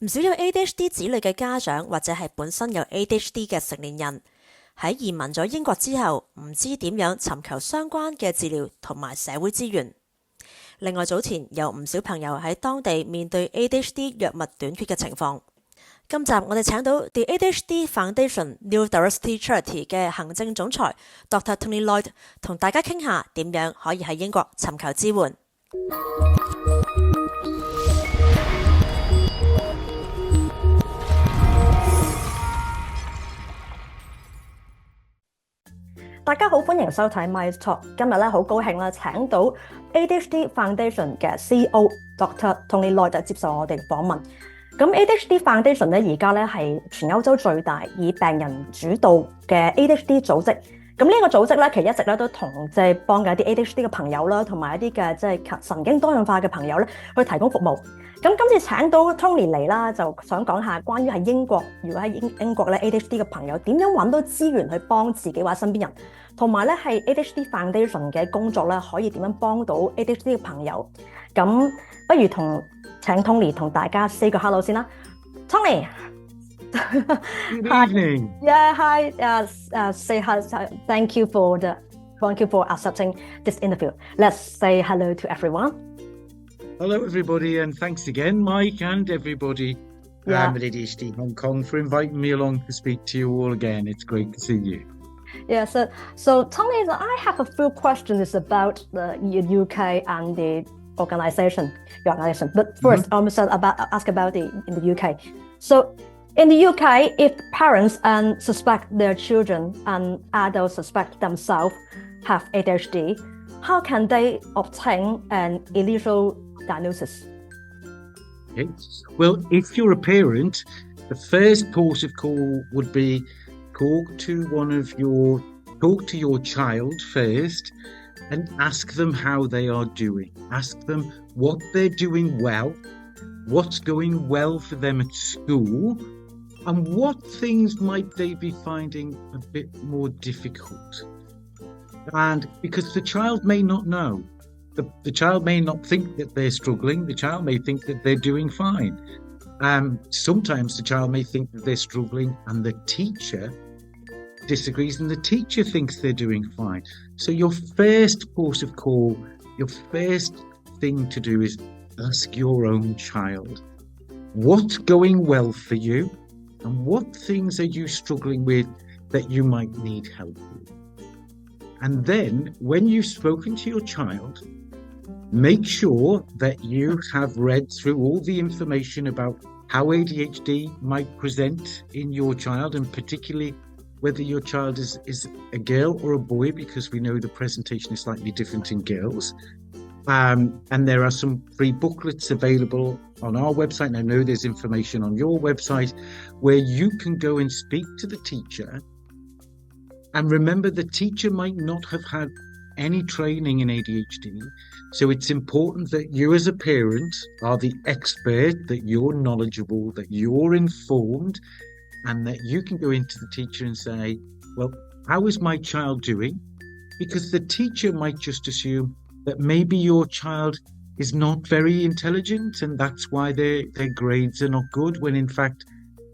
唔少有 ADHD 子女嘅家長或者係本身有 ADHD 嘅成年人，喺移民咗英國之後，唔知點樣尋求相關嘅治療同埋社會資源。另外早前有唔少朋友喺當地面對 ADHD 藥物短缺嘅情況。今集我哋請到 The ADHD Foundation Neurodiversity Charity 嘅行政總裁 Dr Tony Lloyd 同大家傾下點樣可以喺英國尋求支援。大家好，歡迎收睇 My Talk。今日好高興請到 ADHD Foundation 嘅 CEO Dr Tony Lloyd 接受我哋訪問。咁 ADHD Foundation 而家係全歐洲最大以病人主導嘅 ADHD 組織。咁呢個組織其實一直都同幫緊一啲 ADHD 嘅朋友啦，同埋一啲嘅神經多樣化嘅朋友去提供服務。咁今次請到 Tony 嚟啦，就想講下關於喺英國，如果喺英國ADHD 嘅朋友點樣揾到資源去幫自己或者身邊人，同埋係 ADHD Foundation 嘅工作可以點樣幫到 ADHD 嘅朋友。咁不如請 Tony 同大家 say 個 hello 先啦。Tony Good evening. Yeah, hi. Say hi. Thank you for accepting this interview. Let's say hello to everyone. Hello, everybody, and thanks again, Mike, and everybody at ADHD Hong Kong for inviting me along to speak to you all again. It's great to see you. Yeah, so Tony, I have a few questions about the UK and the organization. But first, I'm going to ask about in the UK. So, in the UK, if parents suspect their children and adults suspect themselves have ADHD, how can they obtain an initial diagnosis? Okay. Well, if you're a parent, the first port of call would be talk to your child first and ask them how they are doing. Ask them what they're doing well, what's going well for them at school, and what things might they be finding a bit more difficult. And because the child may not know, the child may not think that they're struggling, the child may think that they're doing fine. Sometimes the child may think that they're struggling and the teacher disagrees and the teacher thinks they're doing fine. So your first port of call, your first thing to do is ask your own child, what's going well for you and what things are you struggling with that you might need help with? And then when you've spoken to your child, make sure that you have read through all the information about how ADHD might present in your child, and particularly whether your child is a girl or a boy, because we know the presentation is slightly different in girls. And there are some free booklets available on our website, and I know there's information on your website where you can go and speak to the teacher. And remember, the teacher might not have had any training in ADHD, so it's important that you as a parent are the expert, that you're knowledgeable, that you're informed, and that you can go into the teacher and say, well, how is my child doing? Because the teacher might just assume that maybe your child is not very intelligent and that's why their grades are not good, when in fact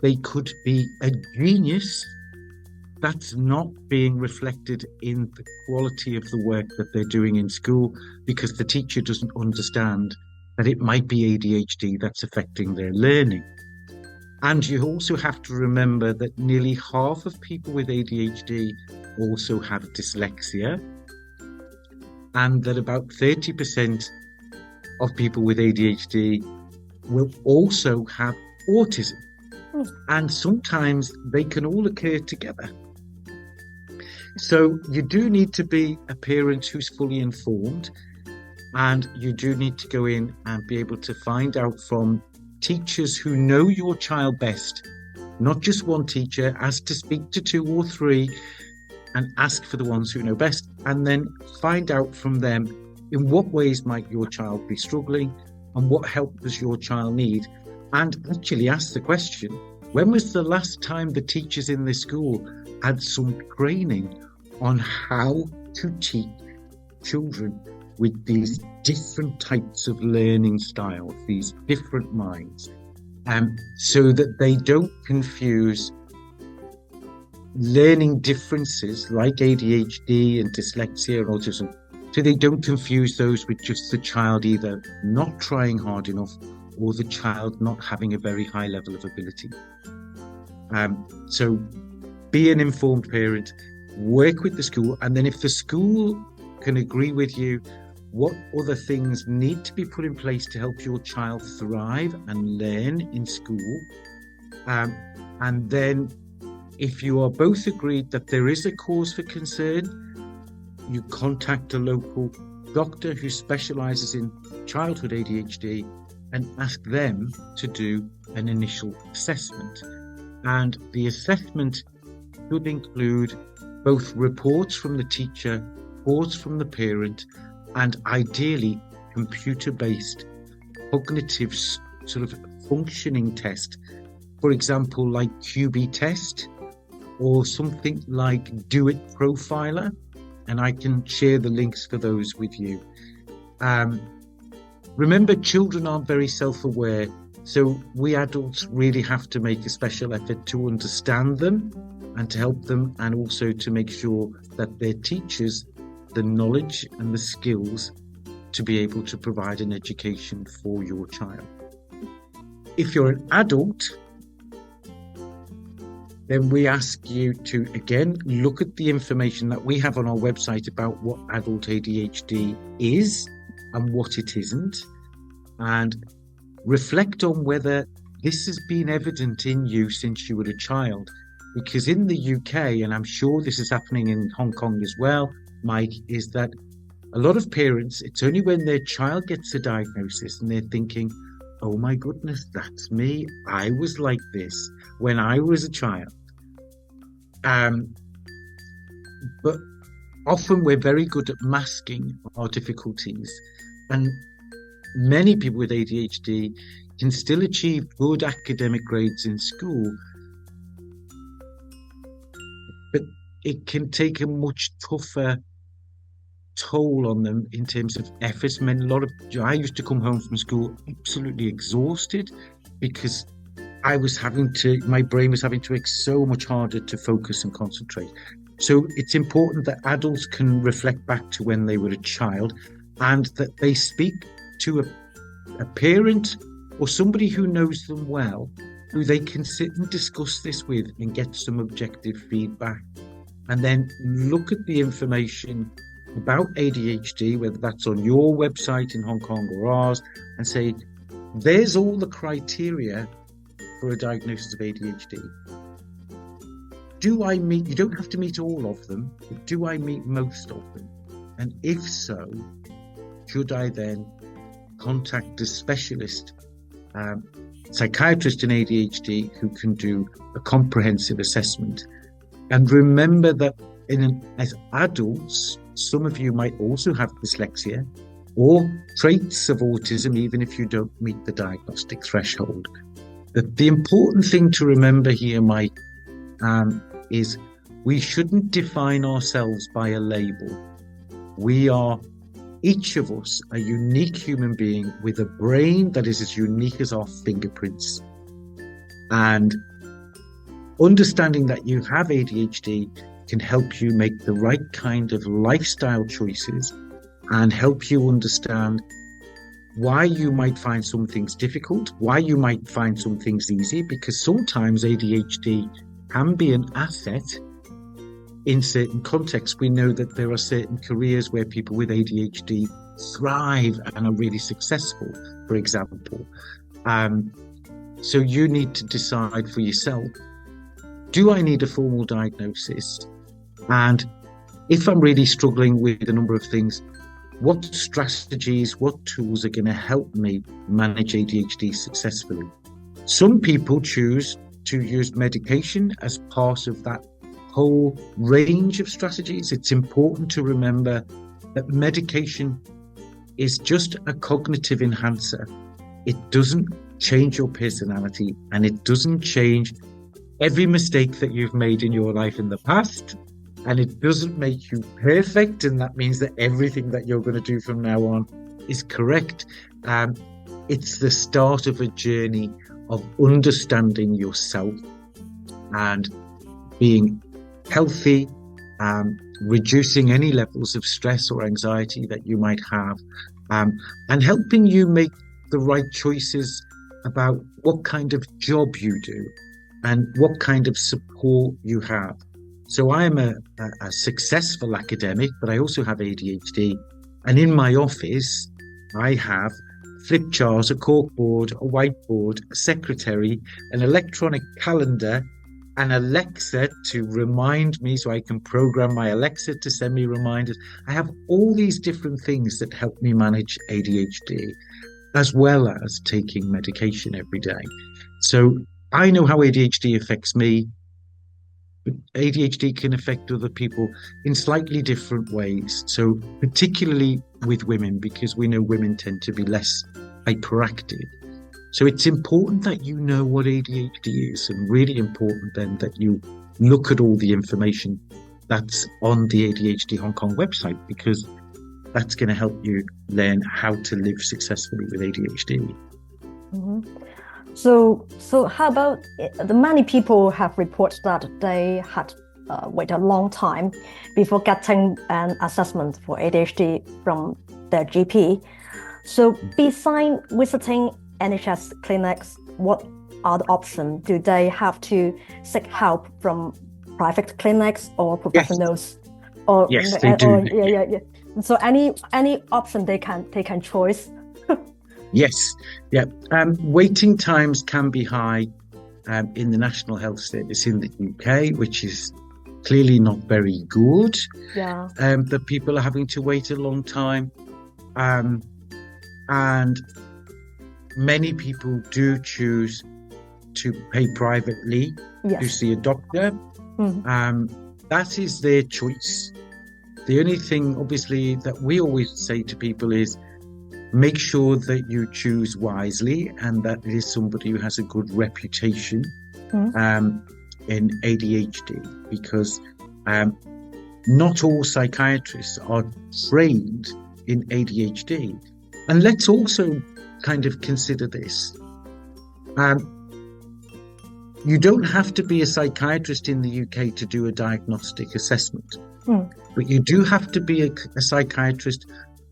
they could be a genius. That's not being reflected in the quality of the work that they're doing in school, because the teacher doesn't understand that it might be ADHD that's affecting their learning. And you also have to remember that nearly half of people with ADHD also have dyslexia, and that about 30% of people with ADHD will also have autism. And sometimes they can all occur together. So you do need to be a parent who's fully informed, and you do need to go in and be able to find out from teachers who know your child best, not just one teacher. Ask to speak to 2 or 3 and ask for the ones who know best, and then find out from them in what ways might your child be struggling and what help does your child need. And actually ask the question, when was the last time the teachers in this school had some training on how to teach children with these different types of learning styles, these different minds? so that they don't confuse learning differences like ADHD and dyslexia and autism, so they don't confuse those with just the child either not trying hard enough or the child not having a very high level of ability. So be an informed parent, work with the school, and then if the school can agree with you what other things need to be put in place to help your child thrive and learn in school, and then if you are both agreed that there is a cause for concern, you contact a local doctor who specializes in childhood ADHD and ask them to do an initial assessment. And the assessment should include both reports from the teacher, reports from the parent, and ideally computer-based cognitive sort of functioning test. For example, like QB test or something like Do It Profiler. And I can share the links for those with you. Remember, children aren't very self-aware, so we adults really have to make a special effort to understand them and to help them, and also to make sure that their teachers the knowledge and the skills to be able to provide an education for your child. If you're an adult, then we ask you to, again, look at the information that we have on our website about what adult ADHD is and what it isn't, and reflect on whether this has been evident in you since you were a child. Because in the UK, and I'm sure this is happening in Hong Kong as well, Mike, is that a lot of parents, it's only when their child gets a diagnosis and they're thinking, oh my goodness, that's me. I was like this when I was a child. But often we're very good at masking our difficulties. And many people with ADHD can still achieve good academic grades in school, but it can take a much tougher toll on them in terms of effort. I used to come home from school absolutely exhausted because my brain was having to work so much harder to focus and concentrate. So it's important that adults can reflect back to when they were a child, and that they speak to a parent or somebody who knows them well, who they can sit and discuss this with and get some objective feedback, and then look at the information about ADHD, whether that's on your website in Hong Kong or ours, and say, there's all the criteria for a diagnosis of ADHD. You don't have to meet all of them, but do I meet most of them? And if so, should I then contact a specialist psychiatrist in ADHD who can do a comprehensive assessment? And remember that as adults, some of you might also have dyslexia or traits of autism, even if you don't meet the diagnostic threshold. But the important thing to remember here, Mike, is we shouldn't define ourselves by a label. We are, each of us, a unique human being with a brain that is as unique as our fingerprints. And understanding that you have ADHD can help you make the right kind of lifestyle choices and help you understand why you might find some things difficult, why you might find some things easy, because sometimes ADHD can be an asset in certain contexts. We know that there are certain careers where people with ADHD thrive and are really successful, for example. So you need to decide for yourself, do I need a formal diagnosis? And if I'm really struggling with a number of things, what strategies, what tools are going to help me manage ADHD successfully? Some people choose to use medication as part of that whole range of strategies. It's important to remember that medication is just a cognitive enhancer. It doesn't change your personality, and it doesn't change every mistake that you've made in your life in the past. And it doesn't make you perfect, and that means that everything that you're going to do from now on is correct. it's the start of a journey of understanding yourself and being healthy, reducing any levels of stress or anxiety that you might have, and helping you make the right choices about what kind of job you do and what kind of support you have. So I'm a successful academic, but I also have ADHD. And in my office, I have flip charts, a corkboard, a whiteboard, a secretary, an electronic calendar, an Alexa to remind me, so I can program my Alexa to send me reminders. I have all these different things that help me manage ADHD, as well as taking medication every day. So I know how ADHD affects me. But ADHD can affect other people in slightly different ways. So particularly with women, because we know women tend to be less hyperactive. So it's important that you know what ADHD is, and really important then that you look at all the information that's on the ADHD Hong Kong website, because that's going to help you learn how to live successfully with ADHD. Mm-hmm. So how about the many people have reported that they had wait a long time before getting an assessment for ADHD from their GP. So besides visiting NHS clinics, what other options? Do they have to seek help from private clinics or professionals? Yes, or, yes they do. Yeah. So any option they can choose? Yes, yeah. Waiting times can be high in the National Health Service in the UK, which is clearly not very good. Yeah. That people are having to wait a long time, and many people do choose to pay privately to see a doctor. Mm-hmm. That is their choice. The only thing, obviously, that we always say to people is, make sure that you choose wisely and that it is somebody who has a good reputation in ADHD, because not all psychiatrists are trained in ADHD. And let's also kind of consider this. You don't have to be a psychiatrist in the UK to do a diagnostic assessment, but you do have to be a psychiatrist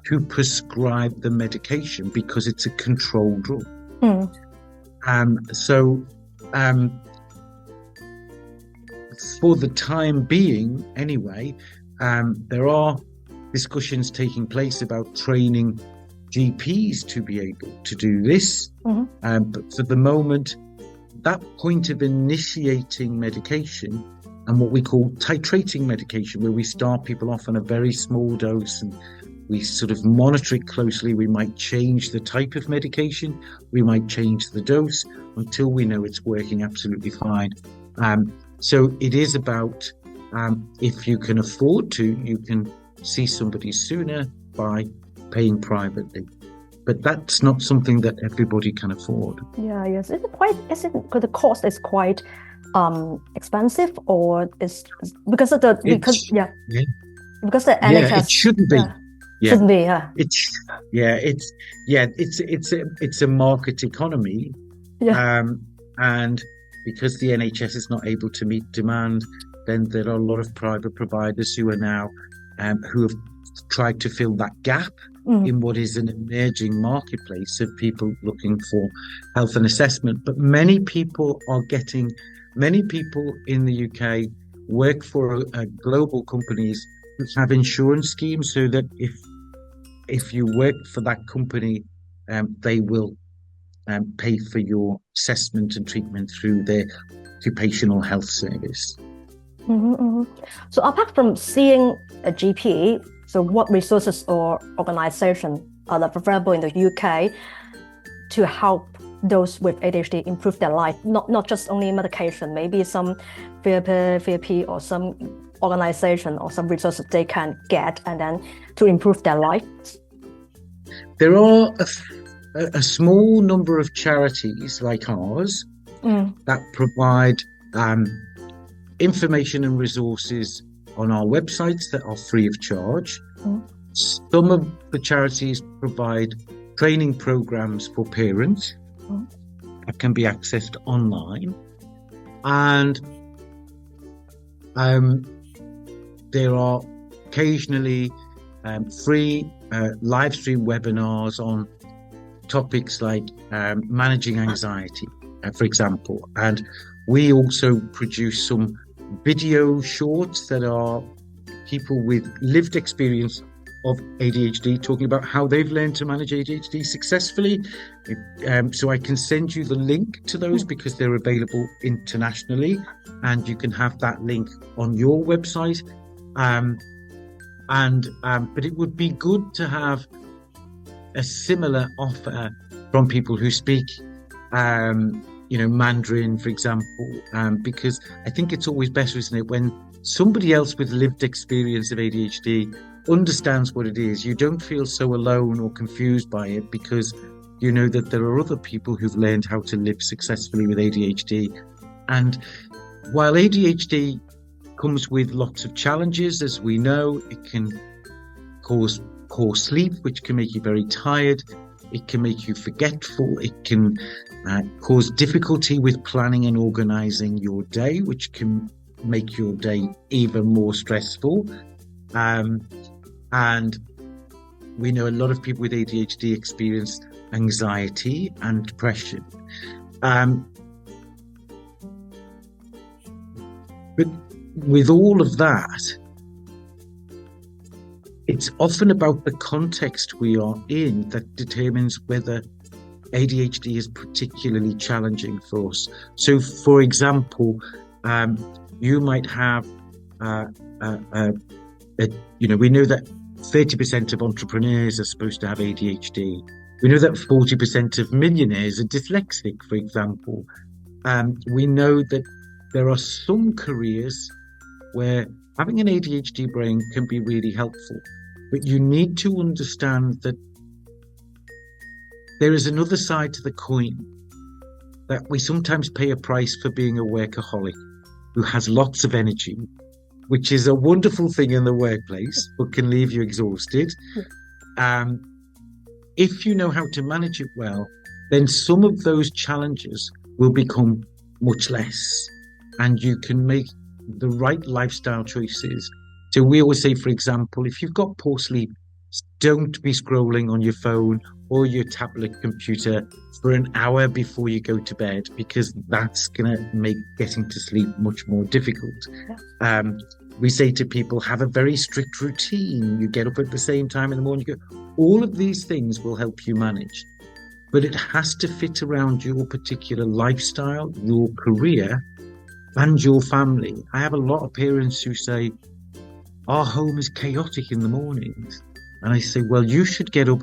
to prescribe the medication, because it's a controlled drug. For the time being, anyway, there are discussions taking place about training GPs to be able to do this. But for the moment, that point of initiating medication and what we call titrating medication, where we start people off on a very small dose and we sort of monitor it closely. We might change the type of medication. We might change the dose until we know it's working absolutely fine. So it is about, if you can afford to, you can see somebody sooner by paying privately. But that's not something that everybody can afford. Yeah, yes. The cost is quite expensive, or is because of the because the NHS. It shouldn't be. Shouldn't be, It's a market economy, and because the NHS is not able to meet demand, then there are a lot of private providers who are now who have tried to fill that gap in what is an emerging marketplace of people looking for health and assessment. But many people in the UK work for global companies who have insurance schemes, so that if you work for that company, they will pay for your assessment and treatment through their occupational health service. So apart from seeing a GP, so what resources or organizations are available in the UK to help those with ADHD improve their life? Not just only medication, maybe some therapy or some organization or some resources they can get and then to improve their life? There are a small number of charities like ours that provide information and resources on our websites that are free of charge. Some of the charities provide training programs for parents that can be accessed online. And there are occasionally free live stream webinars on topics like managing anxiety, for example. And we also produce some video shorts that are people with lived experience of ADHD talking about how they've learned to manage ADHD successfully. So I can send you the link to those because they're available internationally, and you can have that link on your website. But it would be good to have a similar offer from people who speak Mandarin, for example, because I think it's always better, isn't it, when somebody else with lived experience of ADHD understands what it is. You don't feel so alone or confused by it because you know that there are other people who've learned how to live successfully with ADHD. And while ADHD comes with lots of challenges, as we know, it can cause poor sleep, which can make you very tired. It can make you forgetful. It can cause difficulty with planning and organizing your day, which can make your day even more stressful. And we know a lot of people with ADHD experience anxiety and depression. But with all of that, it's often about the context we are in that determines whether ADHD is particularly challenging for us. So, for example, you might have, we know that 30% of entrepreneurs are supposed to have ADHD. We know that 40% of millionaires are dyslexic, for example. We know that there are some careers where having an ADHD brain can be really helpful. But you need to understand that there is another side to the coin, that we sometimes pay a price for being a workaholic who has lots of energy, which is a wonderful thing in the workplace, but can leave you exhausted. If you know how to manage it well, then some of those challenges will become much less, and you can make the right lifestyle choices. So we always say, for example, if you've got poor sleep, don't be scrolling on your phone or your tablet computer for an hour before you go to bed, because that's going to make getting to sleep much more difficult. Yeah. We say to people, have a very strict routine. You get up at the same time in the morning. You go. All of these things will help you manage, but it has to fit around your particular lifestyle, your career, and your family. I have a lot of parents who say, our home is chaotic in the mornings. And I say, well, you should get up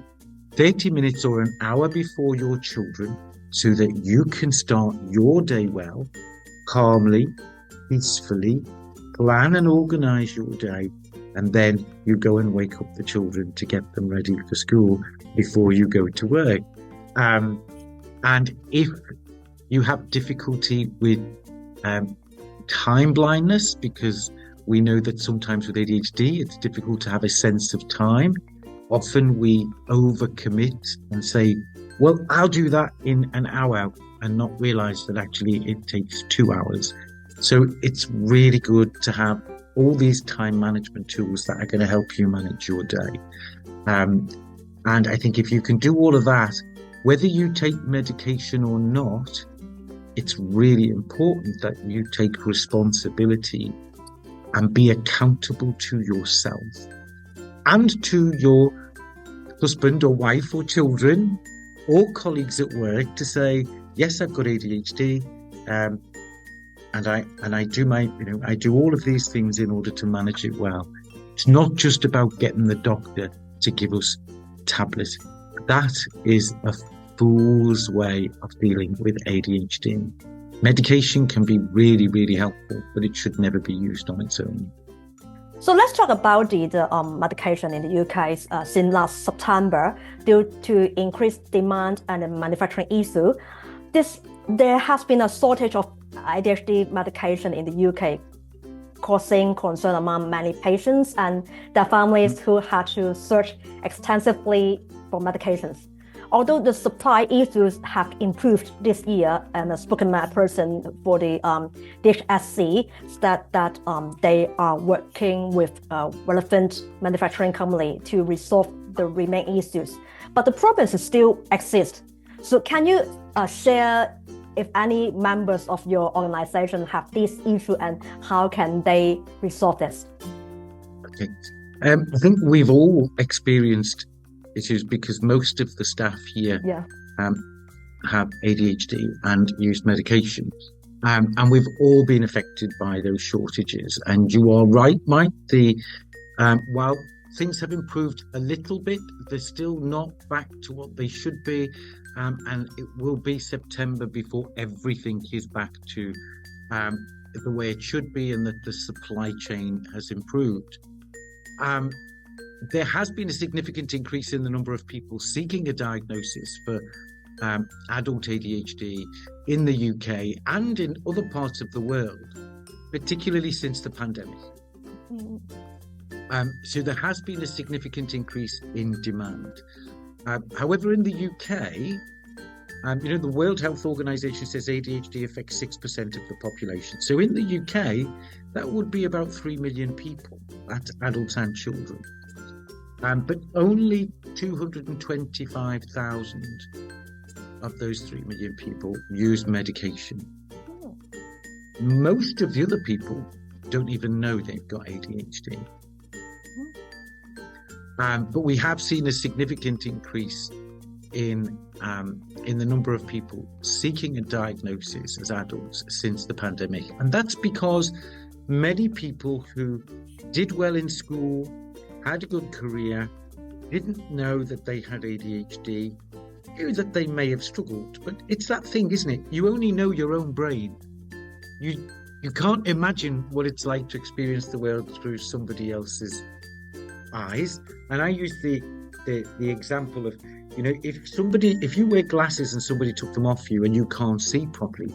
30 minutes or an hour before your children so that you can start your day well, calmly, peacefully, plan and organize your day, and then you go and wake up the children to get them ready for school before you go to work. And if you have difficulty with time blindness, because we know that sometimes with ADHD, it's difficult to have a sense of time. Often we overcommit and say, well, I'll do that in an hour, and not realize that actually it takes 2 hours. So it's really good to have all these time management tools that are going to help you manage your day. And I think if you can do all of that, whether you take medication or not, it's really important that you take responsibility and be accountable to yourself and to your husband or wife or children or colleagues at work to say, yes, I've got ADHD, and I do all of these things in order to manage it well. It's not just about getting the doctor to give us tablets. That is a fool's way of dealing with ADHD. Medication can be really, really helpful, but it should never be used on its own. So let's talk about the medication in the UK since last September. Due to increased demand and the manufacturing issue, there has been a shortage of ADHD medication in the UK, causing concern among many patients and their families who had to search extensively for medications. although the supply issues have improved this year, and a spoken person for the DHSC said that they are working with relevant manufacturing company to resolve the remaining issues. But the problems still exist. So can you share if any members of your organization have this issue and how can they resolve this? Okay. I think we've all experienced issues because most of the staff here have ADHD and use medication. And we've all been affected by those shortages. And you are right, Mike, while things have improved a little bit, they're still not back to what they should be. And it will be September before everything is back to the way it should be and that the supply chain has improved. There has been a significant increase in the number of people seeking a diagnosis for adult ADHD in the UK and in other parts of the world, particularly since the pandemic. So there has been a significant increase in demand. However, in the UK, the World Health Organization says ADHD affects 6% of the population. So in the UK, that would be about 3 million people, that's adults and children. But only 225,000 of those 3 million people use medication. Most of the other people don't even know they've got ADHD. But we have seen a significant increase in the number of people seeking a diagnosis as adults since the pandemic. And that's because many people who did well in school, had a good career, didn't know that they had ADHD, knew that they may have struggled. But it's that thing, isn't it? You only know your own brain. You can't imagine what it's like to experience the world through somebody else's eyes. And I use the example of, if you wear glasses and somebody took them off you and you can't see properly,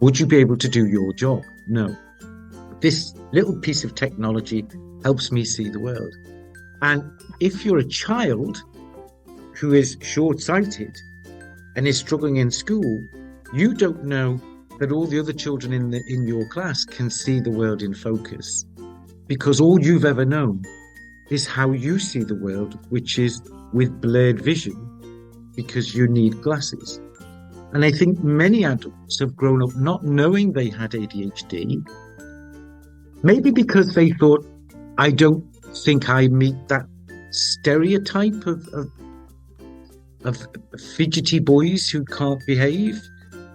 would you be able to do your job? No. This little piece of technology helps me see the world. And if you're a child who is short-sighted and is struggling in school, you don't know that all the other children in your class can see the world in focus, because all you've ever known is how you see the world, which is with blurred vision, because you need glasses. And I think many adults have grown up not knowing they had ADHD, maybe because they thought, I don't think I meet that stereotype of fidgety boys who can't behave,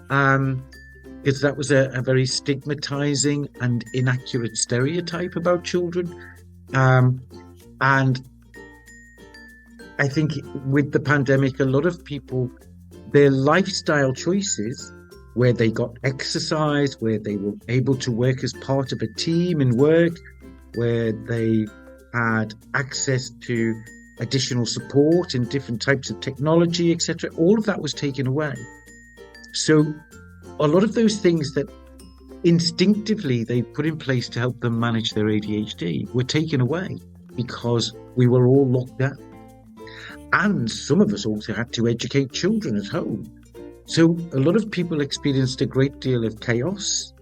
because that was a very stigmatizing and inaccurate stereotype about children. And I think with the pandemic, a lot of people, their lifestyle choices, where they got exercise, where they were able to work as part of a team in work, where they had access to additional support in different types of technology, etc. All of that was taken away. So a lot of those things that instinctively they put in place to help them manage their ADHD were taken away because we were all locked down. And some of us also had to educate children at home. So a lot of people experienced a great deal of chaos,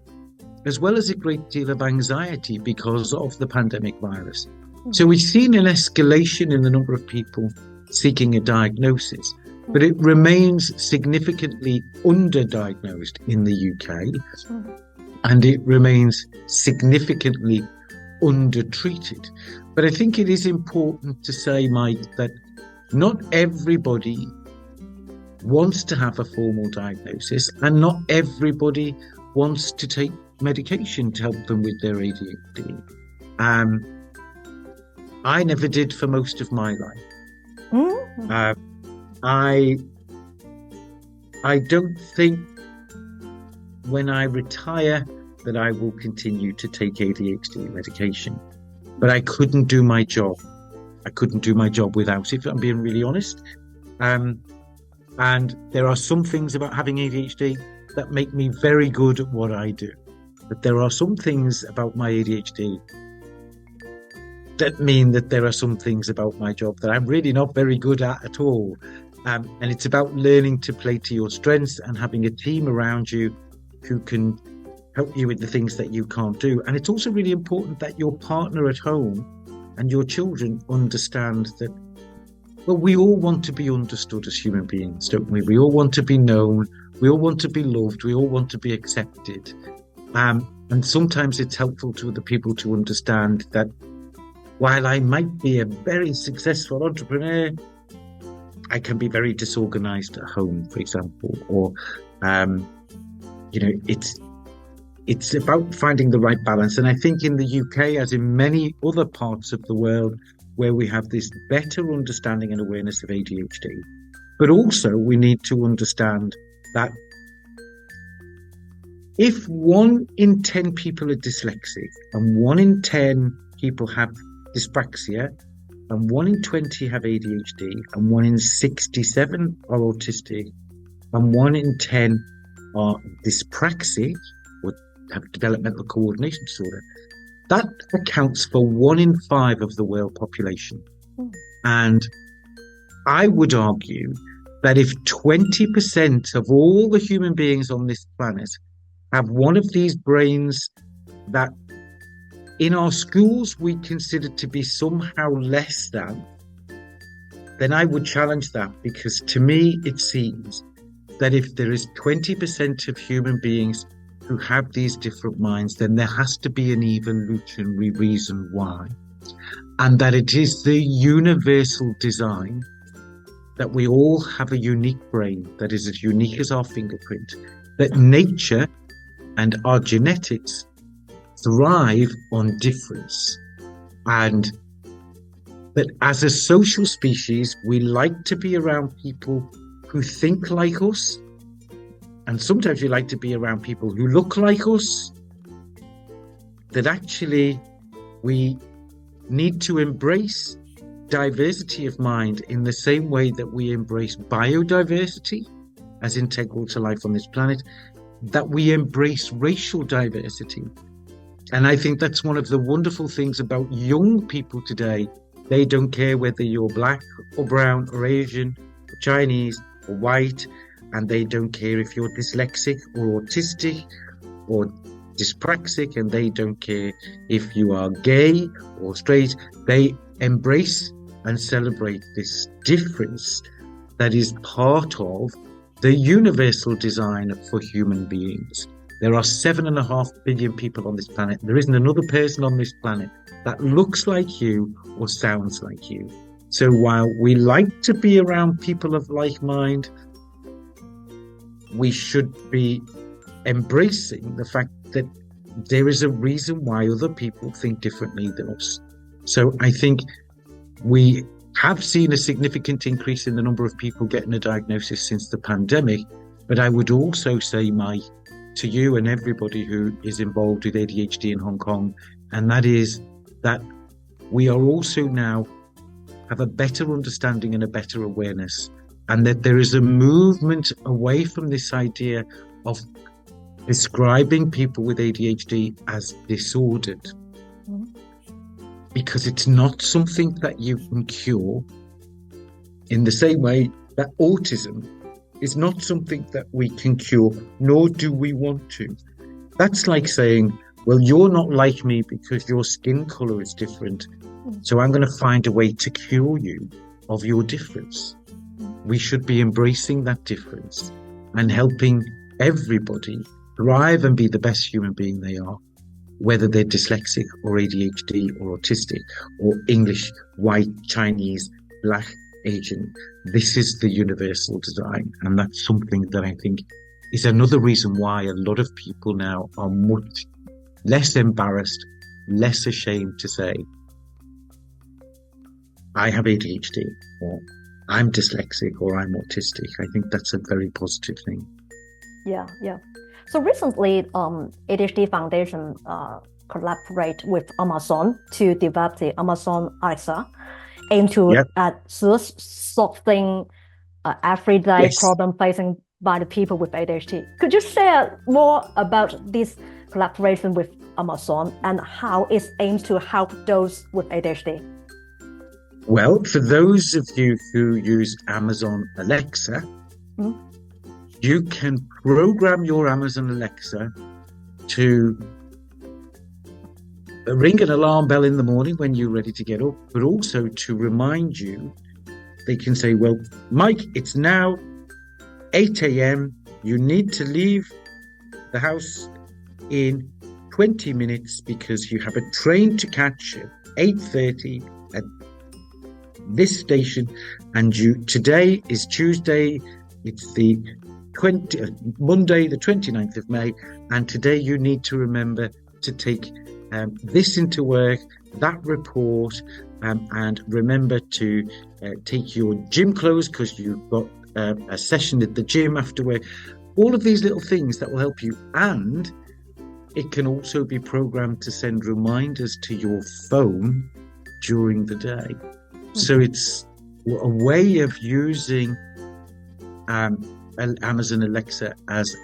as well as a great deal of anxiety because of the pandemic virus. So we've seen an escalation in the number of people seeking a diagnosis, but it remains significantly underdiagnosed in the UK, and it remains significantly undertreated. But I think it is important to say, Mike, that not everybody wants to have a formal diagnosis, and not everybody wants to take medication to help them with their ADHD. I never did for most of my life. I don't think when I retire that I will continue to take ADHD medication, but I couldn't do my job. I couldn't do my job without it, if I'm being really honest. And there are some things about having ADHD that make me very good at what I do. But there are some things about my ADHD that mean that there are some things about my job that I'm really not very good at all. And it's about learning to play to your strengths and having a team around you who can help you with the things that you can't do. And it's also really important that your partner at home and your children understand that, well, we all want to be understood as human beings, don't we? We all want to be known. We all want to be loved. We all want to be accepted. And sometimes it's helpful to other people to understand that while I might be a very successful entrepreneur, I can be very disorganized at home, for example, or, it's about finding the right balance. And I think in the UK, as in many other parts of the world, where we have this better understanding and awareness of ADHD, but also we need to understand that if 1 in 10 people are dyslexic and 1 in 10 people have dyspraxia and 1 in 20 have ADHD and 1 in 67 are autistic and 1 in 10 are dyspraxic or have developmental coordination disorder, that accounts for 1 in 5 of the world population. And I would argue that if 20% of all the human beings on this planet have one of these brains that in our schools we consider to be somehow less than, then I would challenge that, because to me it seems that if there is 20% of human beings who have these different minds, then there has to be an evolutionary reason why. And that it is the universal design that we all have a unique brain that is as unique as our fingerprint, that nature and our genetics thrive on difference, and that as a social species, we like to be around people who think like us, and sometimes we like to be around people who look like us, that actually we need to embrace diversity of mind in the same way that we embrace biodiversity as integral to life on this planet, that we embrace racial diversity. And I think that's one of the wonderful things about young people today. They don't care whether you're black or brown or Asian or Chinese or white, and they don't care if you're dyslexic or autistic or dyspraxic, and they don't care if you are gay or straight. They embrace and celebrate this difference that is part of the universal design for human beings. There are 7.5 billion people on this planet. There isn't another person on this planet that looks like you or sounds like you. So while we like to be around people of like mind, we should be embracing the fact that there is a reason why other people think differently than us. So I think we have seen a significant increase in the number of people getting a diagnosis since the pandemic. But I would also say, Mike, to you and everybody who is involved with ADHD in Hong Kong, and that is that we are also now have a better understanding and a better awareness, and that there is a movement away from this idea of describing people with ADHD as disordered, because it's not something that you can cure, in the same way that autism is not something that we can cure, nor do we want to. That's like saying, well, you're not like me because your skin color is different, so I'm going to find a way to cure you of your difference. We should be embracing that difference and helping everybody thrive and be the best human being they are, whether they're dyslexic or ADHD or autistic or English, white, Chinese, black, Asian. This is the universal design, and that's something that I think is another reason why a lot of people now are much less embarrassed, less ashamed to say, I have ADHD, or I'm dyslexic, or I'm autistic. I think that's a very positive thing. Yeah. So recently, ADHD Foundation collaborate with Amazon to develop the Amazon Alexa, aim to solving everyday problem facing by the people with ADHD. Could you share more about this collaboration with Amazon and how it aims to help those with ADHD? Well, for those of you who use Amazon Alexa, you can program your Amazon Alexa to ring an alarm bell in the morning when you're ready to get up, but also to remind you. They can say, well, Mike, it's now 8 a.m. You need to leave the house in 20 minutes because you have a train to catch at 8:30 at this station. And today is Tuesday. It's the Monday, the 29th of May. And today you need to remember to take this into work, that report, and remember to take your gym clothes because you've got a session at the gym after work. All of these little things that will help you. And it can also be programmed to send reminders to your phone during the day. So it's a way of using Amazon Alexa as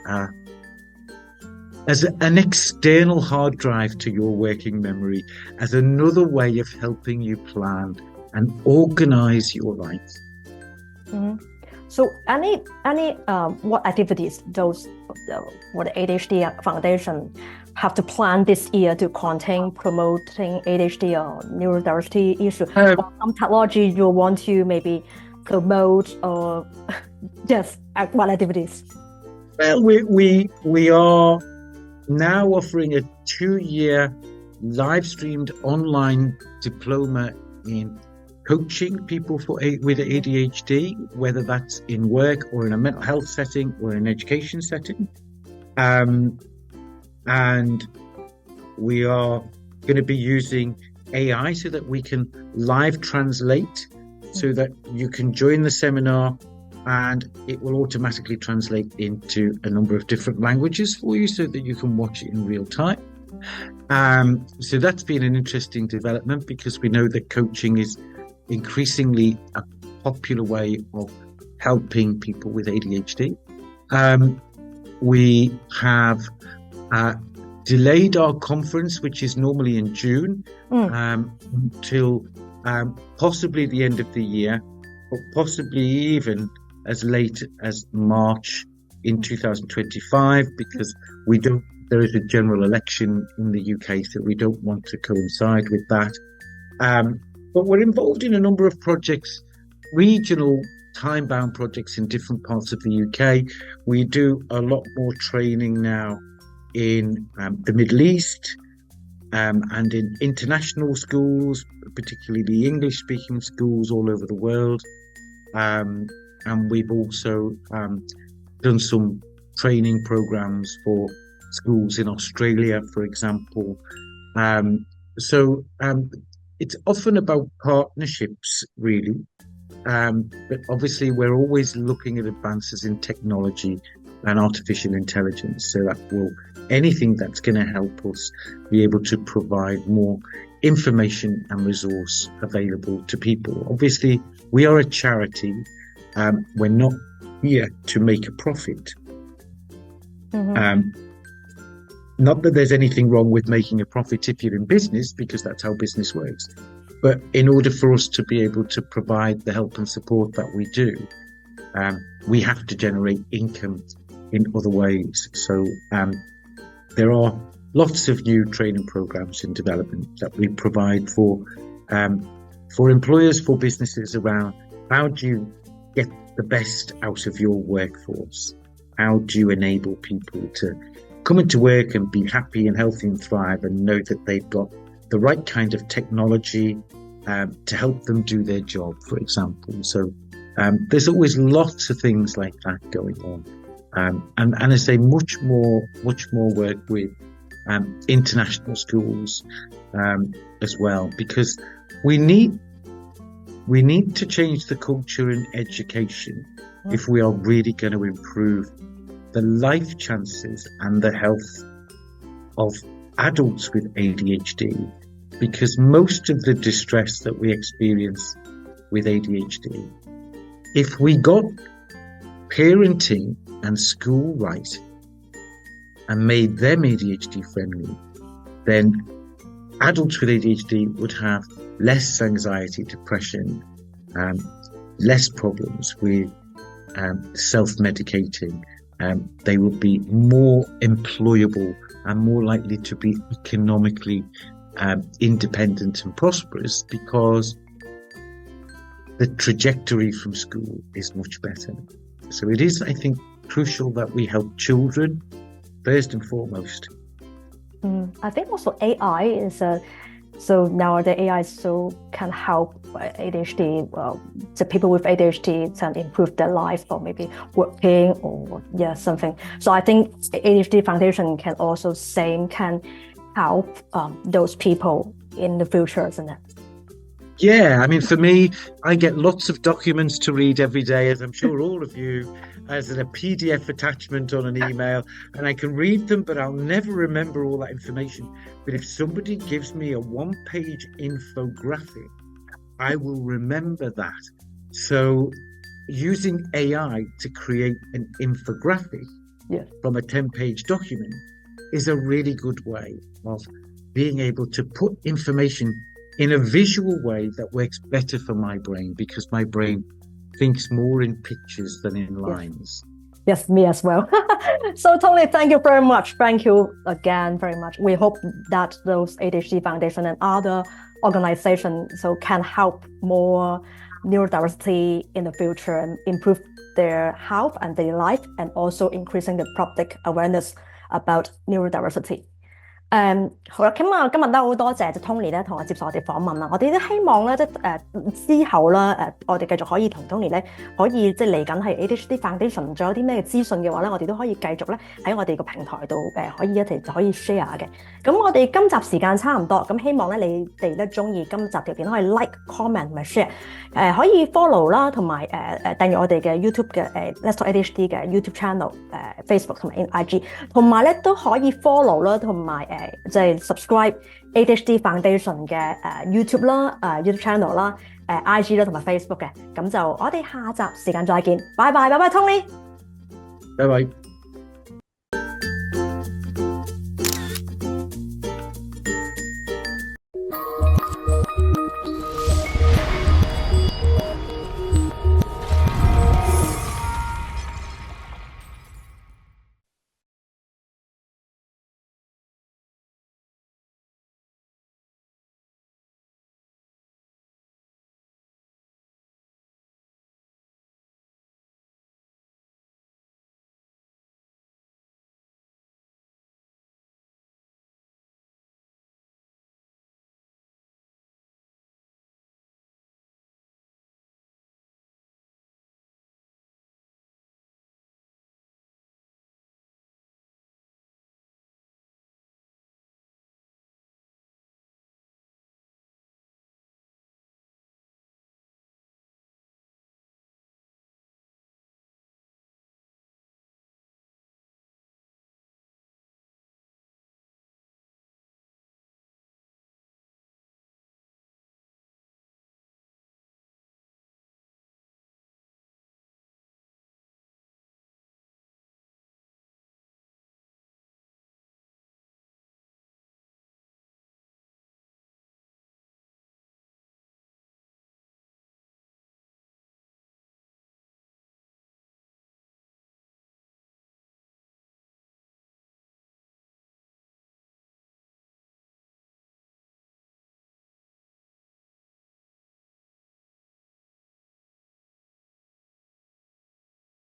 an external hard drive to your working memory, as another way of helping you plan and organize your life. So any what activities those for the ADHD Foundation have to plan this year to contain promoting ADHD or neurodiversity issue? Or some technology you want to maybe promote, or just what activities? Well, we are now offering a 2-year live-streamed online diploma in coaching people with ADHD, whether that's in work or in a mental health setting or an education setting. And we are going to be using AI so that we can live translate, so that you can join the seminar and it will automatically translate into a number of different languages for you so that you can watch it in real time. So that's been an interesting development because we know that coaching is increasingly a popular way of helping people with ADHD. We have delayed our conference, which is normally in June, until possibly the end of the year, or possibly even as late as March in 2025, because there is a general election in the UK, so we don't want to coincide with that. But we're involved in a number of projects, regional time-bound projects in different parts of the UK. We do a lot more training now in the Middle East and in international schools, particularly English-speaking schools all over the world. And we've also done some training programs for schools in Australia, for example. So it's often about partnerships, really. But obviously, we're always looking at advances in technology and artificial intelligence. So anything that's going to help us be able to provide more information and resource available to people. Obviously, we are a charity. We're not here to make a profit. Not that there's anything wrong with making a profit if you're in business, because that's how business works. But in order for us to be able to provide the help and support that we do, we have to generate income in other ways. So there are lots of new training programs in development that we provide for employers, for businesses around how do you get the best out of your workforce? How do you enable people to come into work and be happy and healthy and thrive and know that they've got the right kind of technology to help them do their job, for example. So there's always lots of things like that going on. And I say much more work with international schools as well, because we need to change the culture in education if we are really going to improve the life chances and the health of adults with ADHD, because most of the distress that we experience with ADHD, if we got parenting and school right and made them ADHD friendly, then adults with ADHD would have less anxiety, depression, less problems with self-medicating. They would be more employable and more likely to be economically independent and prosperous because the trajectory from school is much better. So it is, I think, crucial that we help children first and foremost. I think also AI is so nowadays AI can help ADHD, the people with ADHD can improve their life or maybe working or something. So I think ADHD Foundation can also can help those people in the future, isn't it? Yeah, I mean, for me, I get lots of documents to read every day, as I'm sure all of you, as a PDF attachment on an email, and I can read them, but I'll never remember all that information. But if somebody gives me a one-page infographic, I will remember that. So using AI to create an infographic from a 10-page document is a really good way of being able to put information in a visual way that works better for my brain, because my brain thinks more in pictures than in lines. Yes, me as well. So Tony, thank you very much. Thank you again very much. We hope that those ADHD Foundation and other organizations can help more neurodiversity in the future and improve their health and their life, and also increasing the public awareness about neurodiversity. 好啦，今日都好多謝 Tony 咧同我接受我哋訪問啦。我哋都希望咧之後啦我哋繼續可以同 Tony 咧可以即係嚟緊係 ADHD Foundation 仲有啲咩資訊嘅話咧，我哋都可以繼續咧喺我哋個平台度可以一齊就可以 share 嘅。咁我哋今集時間差唔多，咁希望咧你哋咧中意今集條片可以 like、comment 同埋 share，可以 follow 啦，同埋訂閱我哋嘅 YouTube 嘅Let's Talk ADHD 嘅 YouTube channel、Facebook 同埋 IG， 同埋咧都可以 follow 啦，同埋即係 subscribe ADHD Foundation 嘅YouTube 啦、YouTube channel 啦、IG 啦同埋 Facebook 嘅。咁就我哋下集時間再見，拜拜，拜拜 Tony，拜拜。